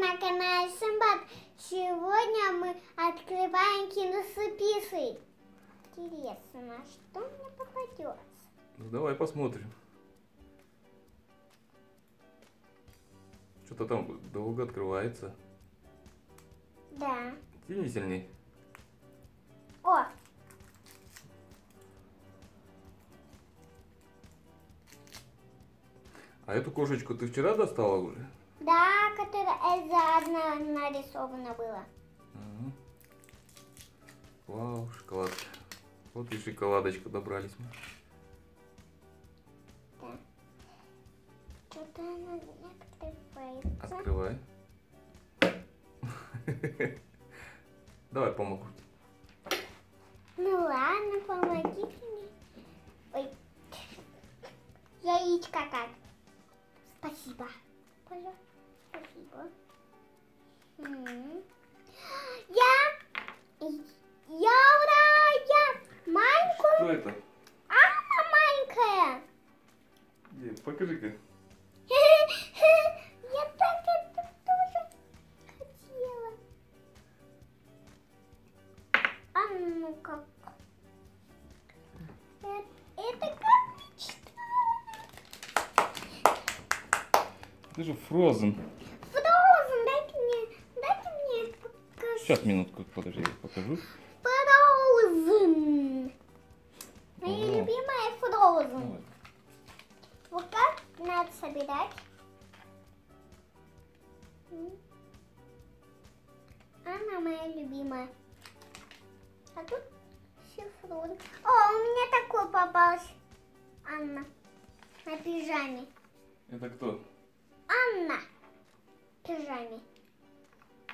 на канале Симбад. Сегодня мы открываем киносуписы. Интересно, что мне попадется? Ну давай посмотрим. Что-то там долго открывается. Да. Тяни сильней. О! А эту кошечку ты вчера достала уже? Да, которая Эльза одна нарисована была. Ага. Вау, шоколадка. Вот и шоколадочку добрались мы. Да. Что-то она не открывается. Открывай. Давай помогу. Ну ладно, помогите мне. Ой. Яичко как. Спасибо. Пожалуйста. Спасибо. Я маленькую. Что это? Она маленькая. Где? Покажи-ка. Я так это тоже хотела. А ну как? Это как мечта. Ты же Frozen. Frozen, дайте мне покажу. Сейчас, минутку, подожди, я покажу. Frozen. Моя Ага. любимая Frozen. Давай. Вот как надо собирать. Она моя любимая. А тут все Frozen. О, у меня такой попался. Анна. На пижаме. Это кто? Анна. В пижаме.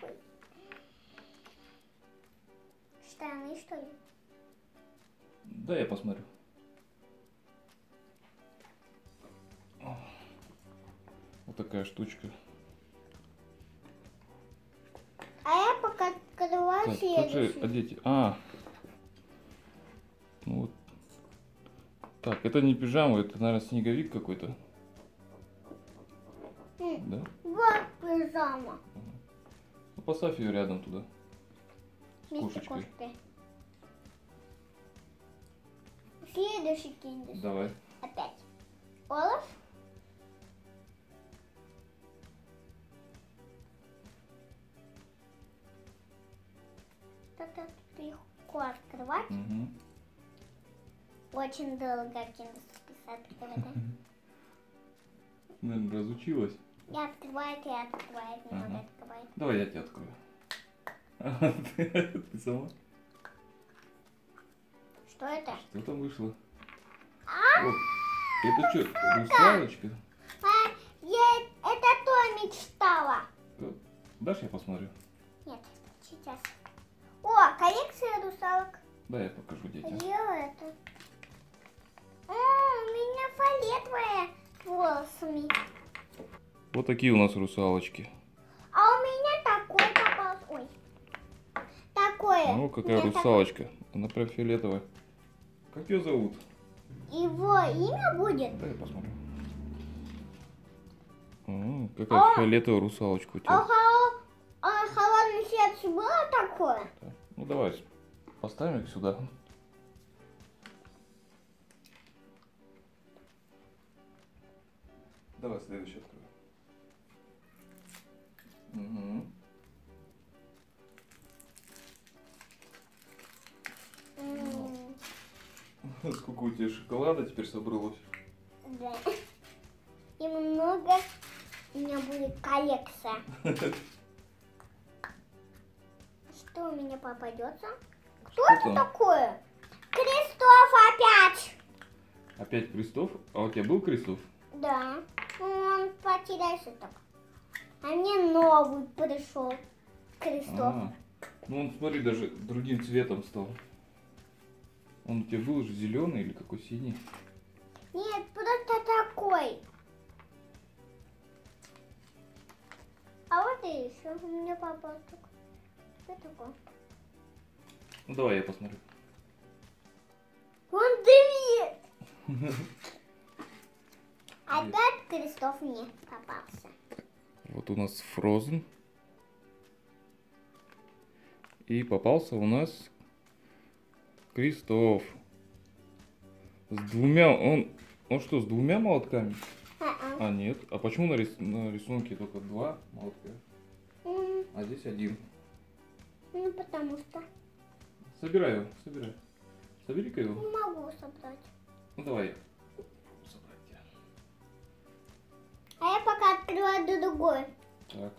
Ой. Штаны, что ли? Да, я посмотрю. Вот такая штучка. А я пока открываю Так, как же следующий. одеть? А. Ну вот. Так, это не пижама, это, наверное, снеговик какой-то. Да? Вот пижама. Ну, поставь ее рядом туда. С Вместе кошечкой. кошкой. Следующий киндер. Давай. Опять. Олаф. Это легко открывать. Угу. Очень долго киндер открывать. Наверное, разучилась. Я открываю, ты открываешь, не надо Ага. открывать. Давай я тебе открою. Ты сама? Что это? Что там вышло? О, это что, русалочка? Это то мечтала. Дашь я посмотрю? Нет, сейчас. О, коллекция русалок. Да, я покажу детям. Где это? О, у меня фиолетовая волосами. Вот такие у нас русалочки. А у меня такой попался. Ой. Такое. О, какая Мне русалочка. Она прям фиолетовая. Как ее зовут? Его имя будет? Да, я посмотрю. О, какая фиолетовая русалочка у тебя. А холодное сердце было такое? Так, ну давай поставим их сюда. Давай следующий открою. Угу. Сколько у тебя шоколада теперь собралось? Да. И много у меня будет коллекция. Что у меня попадется? Кто Что это там? такое? Крестов опять. Опять Крестов? А у тебя был Крестов? Да. Он потерялся так. А мне новый пришел. Крестов. А, ну он, смотри, даже другим цветом стал. Он у тебя был же зеленый или какой синий? Нет, просто такой. А вот и еще у меня попался такой. Что такое? Ну давай я посмотрю. Он две. Опять Крестов мне попался. Вот у нас Frozen. И попался у нас Кристоф. С двумя... Он что, с двумя молотками? А нет. А почему на рисунке только два молотка? А здесь один. Ну, потому что Собирай его, собирай. Собери-ка его. не могу собрать. Ну давай. Собрать тебя. А я пока открываю другой. Так,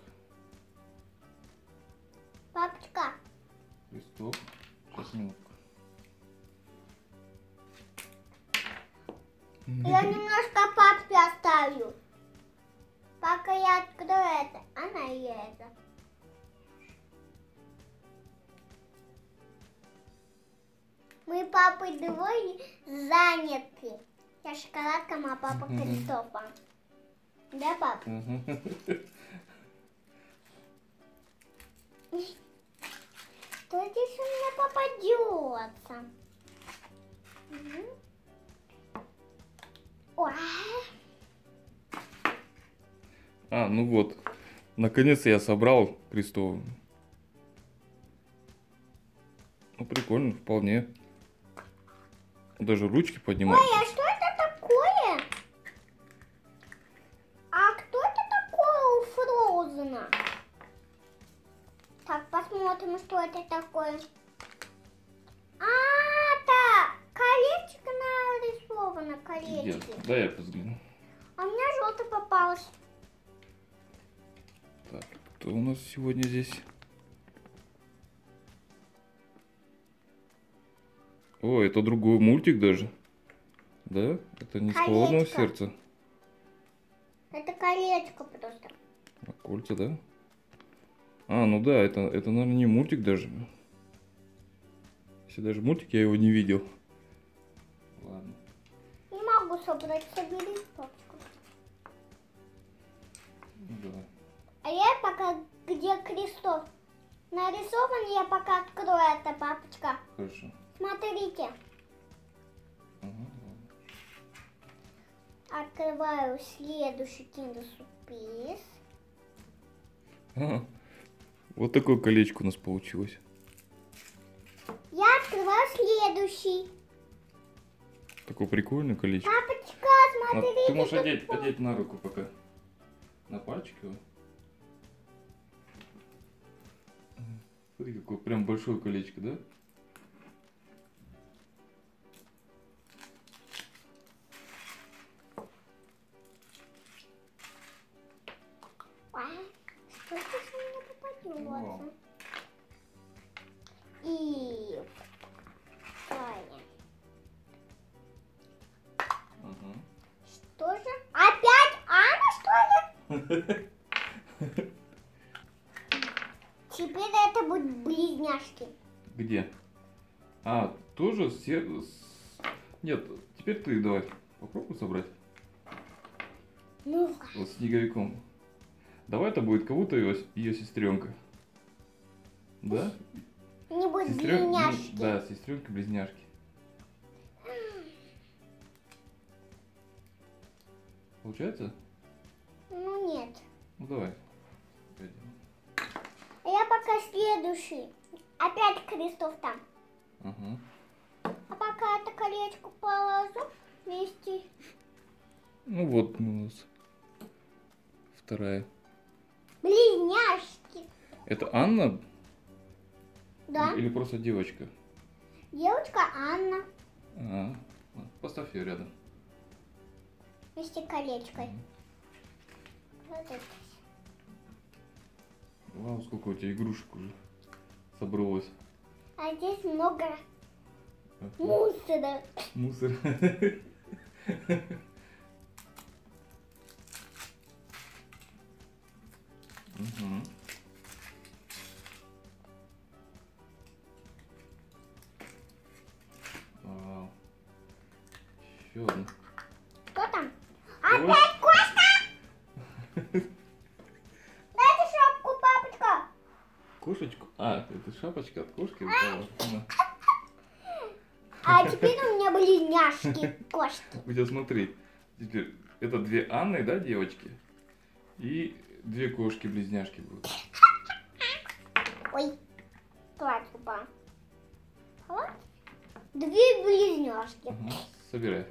Папочка, Кристоф. Сейчас минутку. я немножко папе оставлю. Пока я открою это, она и это. Мы папой двое заняты. Я шоколадком, а папа Кристофом. Да, пап? Что здесь у меня попадется? Ой. А, ну вот. Наконец я собрал Кристофа. Ну, прикольно, вполне. Даже ручки поднимать. Ой, а что это такое? А кто это такое у Фроузена? Так, посмотрим, что это такое. А, это колечко нарисовано, Где? колечко. Да, я взгляну. А у меня желтый попалось. Так, кто у нас сегодня здесь? О, это другой мультик даже. Да? Это не с холодного Колечко. сердца. Это колечко просто. А кольца, да? А, ну да, это, наверное, не мультик даже. Если даже мультик, я его не видел. Ладно. Не могу собрать, собери, папочка. Ну, давай. А я пока, где Кристоф нарисован, я пока открою это, папочка. Хорошо. Смотрите. Ага, Открываю следующий Kinder Surprise. ага. Вот такое колечко у нас получилось. Я открываю следующий. Такое прикольное колечко. Папочка, А, смотрите. ты можешь тут- одеть на руку пока. На пальчик его. Смотри, какое прям большое колечко, да? Ой, что здесь у меня Вау. попадется? И вторая. Ага. Что же? Опять Анна, что ли? Теперь это будут близняшки. Где? А, тоже Нет, теперь ты давай попробуй собрать. Ну, Вот с снеговиком. Давай это будет как будто ее сестренка. Да? не будут Сестрен- близняшки. Да, сестренка-близняшки. Получается? Ну нет. Ну давай. А я пока следующий. Опять Кристоф там. Ага. А пока это колечко положу вместе. Ну вот у нас вторая. Близняшки. Это Анна? Да. Или просто девочка? Девочка Анна. А, поставь ее рядом. Вместе с колечкой. Вот это. Вау, сколько у тебя игрушек уже собралось. А здесь много мусора. Мусор. Угу. Вау. Еще одна. Что там? Ой. Опять Костя? Дайте шапку, папочка. Кошечку? А, это шапочка от кошки упала. На. А теперь у меня близняшки, кошки. У тебя смотри, теперь это две Анны, да, девочки? И две кошки-близняшки будут. Ой, Платье. Две близнешки. Ага, собирай.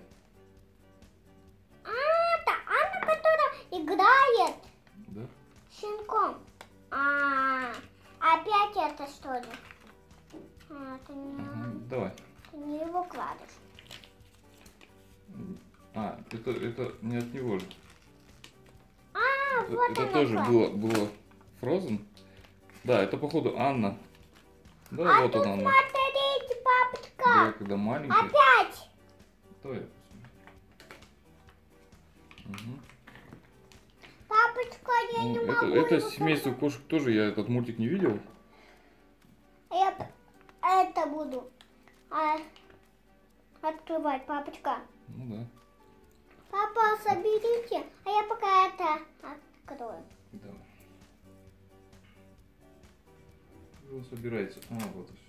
Это Анна, которая играет Да? щенком. Опять это что ли? Это не, Ага, давай. ты не его кладешь. Это не от него же. Вот Это она тоже кладет. было Frozen. Да, это походу Анна. Да, вот тут она. смотрите, папочка. Была когда маленькая. Опять. Давай я посмотрю. Угу. Папочка, я не могу Это его семейство кошек тоже, я этот мультик не видел. Я это буду открывать, папочка. Ну да. Папа, соберите, а я пока это открою. Давай. Уже он собирается. Вот и все.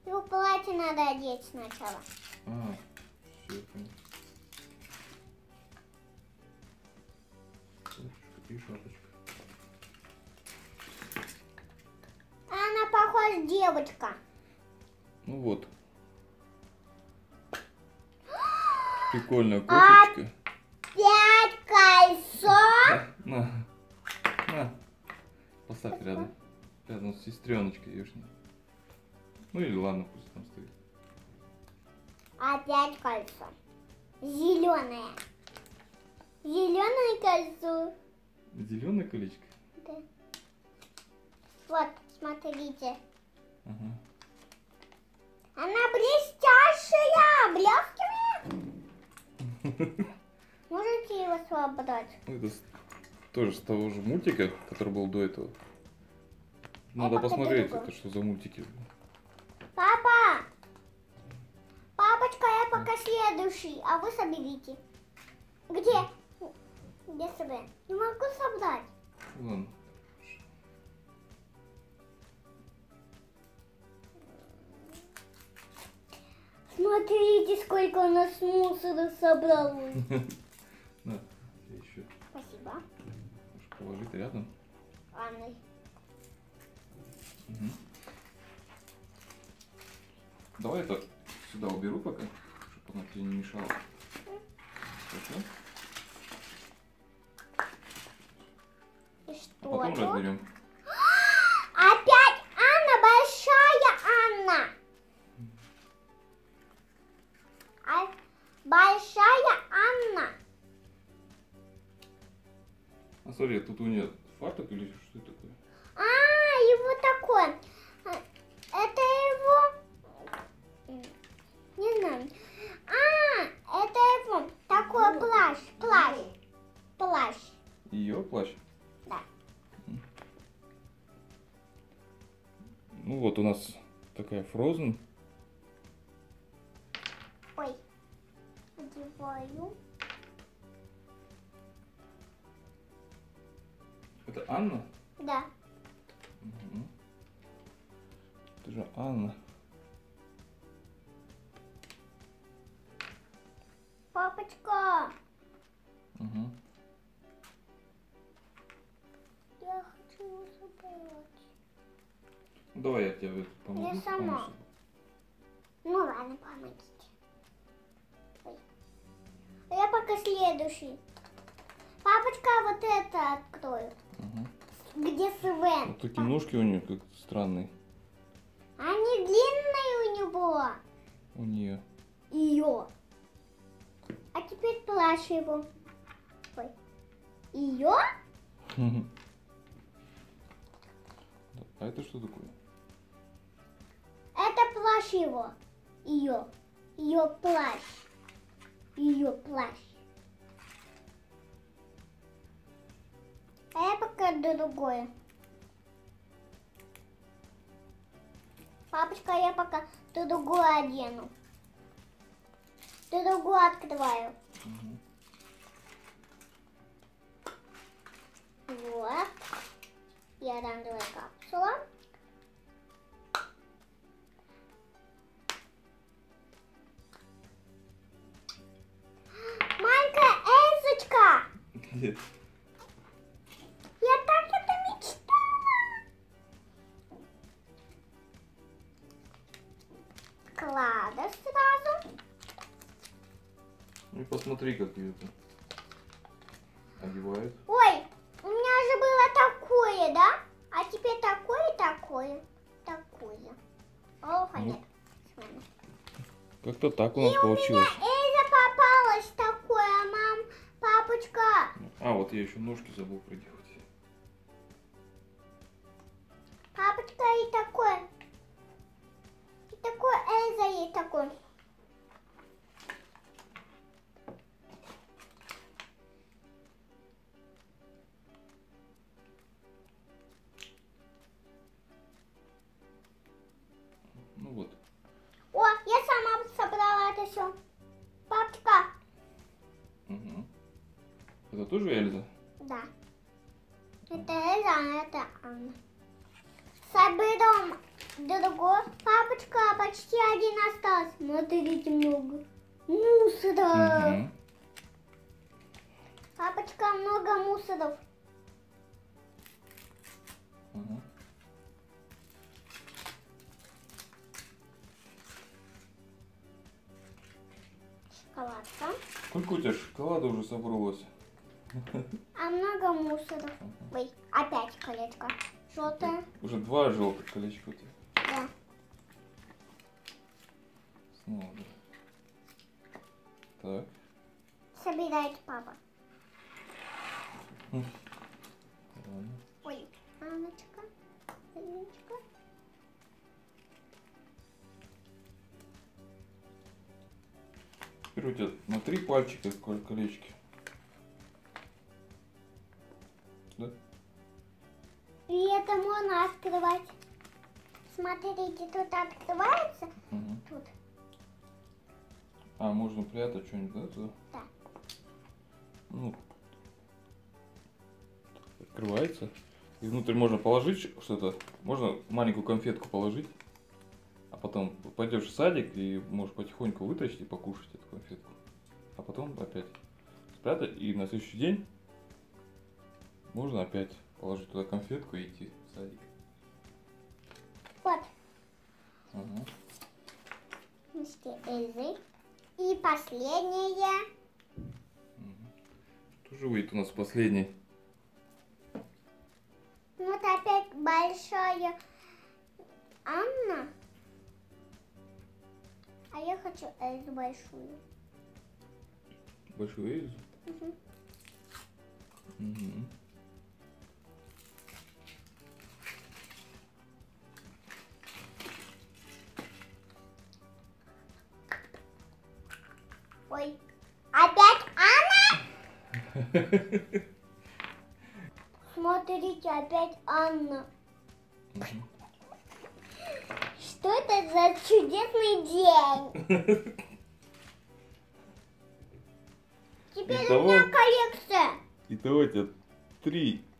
Его платье надо одеть сначала. Все, понятно. И шапочка. Она похожа девочка. Ну вот. Прикольная кошечка. Опять кольцо. На. Поставь рядом. Рядом с сестреночкой ешней. Ну или ладно, пусть там стоит. Опять кольцо. Зеленое. Зеленое кольцо. Зеленое колечко? Да. Вот, смотрите. Ага. Она блестящая, блескивает. Можете его собрать? Ну, это тоже с того же мультика, который был до этого. Надо пока посмотреть, другой. это что за мультики. Папа! Папочка, я пока следующий, а вы соберите. Где? Где собрать? Не могу собрать. Ладно. Смотрите, сколько у нас мусора собралось. На, еще. Спасибо. Можешь положить рядом. Анной. Угу. Давай это сюда уберу пока, чтобы она тебе не мешала. Хорошо? И А что потом тут? разберем. Опять Анна, большая Анна. Большая Анна. А смотри, тут у нее фартук или что это такое? Его такой. Это его... Не знаю. Это его такой плащ. Ее плащ? Да. Ну вот у нас такая Frozen. Ой. Одеваю. Это Анна? Да. Угу. Это же Анна. Папочка, Угу. я хочу его собрать. Ну, давай я тебе помогу. Я сама. Помощь. Ну ладно, помогите. Ой. А я пока следующий. Папочка, вот это открою. Угу. Где Свен? Вот такие ножки у нее как странные. Они длинные у него. У нее. Ее. А теперь плащ его. Ой. Ее? А это что такое? Это плащ его. Ее. Ее плащ. Ее плащ. А я пока другое. Папочка, я пока другое одену. Другое открываю. Угу. Вот. И оранжевая капсула. Маленькая Эльзочка! Где? Я так это мечтала! смотри, как ее это одевают. Ой, у меня же было такое, да? А теперь такое, такое, такое. О, нет. Смотри. Как-то так у нас получилось. Эльза попалась такое, мам, папочка. А, вот я еще ножки забыл проделать. Папочка и такое. И такое Эльза есть такой. Ну вот. О, я сама собрала это все. Папочка. Угу. Это тоже Эльза? Да. Это Эльза, а это Анна. Соберем другой. Папочка, почти один остался. Смотрите, много мусора. Угу. Папочка, много мусоров. Угу. Шоколадка. Сколько у тебя шоколада уже собралось? А много мусоров. Ой, опять колечко. Желтое. Уже 2 желтых колечка у тебя. Да. Снова, да. Так. Собирает папа. Ладно. Ой, Анночка. Анночка. Теперь у тебя на 3 пальчика колечки. Да? И это можно открывать. Смотрите, тут открывается. Угу. Тут. А, можно прятать что-нибудь, да, туда? Да. Ну, открывается. И внутрь можно положить что-то. Можно маленькую конфетку положить. А потом пойдешь в садик и можешь потихоньку вытащить и покушать эту конфетку. А потом опять спрятать. И на следующий день можно опять положить туда конфетку и идти в садик. Вот. Ага. Мишки Эльзы. И последнее. Что же выйдет у нас последний? Вот опять большая Анна. А я хочу Эльзу большую. Большую Эльзу? Угу. Угу. Ой, опять Анна? Смотрите, опять Анна. Угу. Что это за чудесный день? Теперь у меня коллекция. Итого у тебя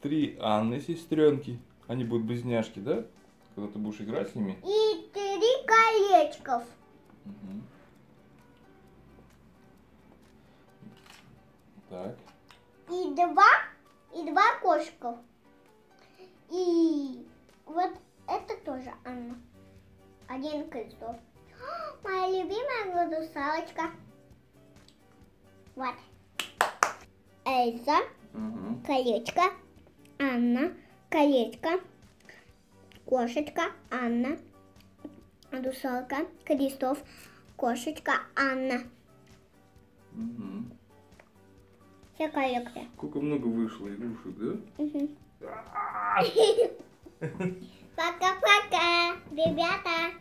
три Анны сестренки. Они будут близняшки, да? Когда ты будешь играть с ними. И 3 колечков. Угу. Так. И два кошков. И вот это тоже Анна. 1 кольцо. Моя любимая русалочка. Вот. Эльза, Угу. колечко, Анна, колечко, кошечка, Анна, русалка, Крестов, кошечка, Анна. Угу. Вся коллекция. Сколько много вышло игрушек, да? Угу. Пока-пока, ребята.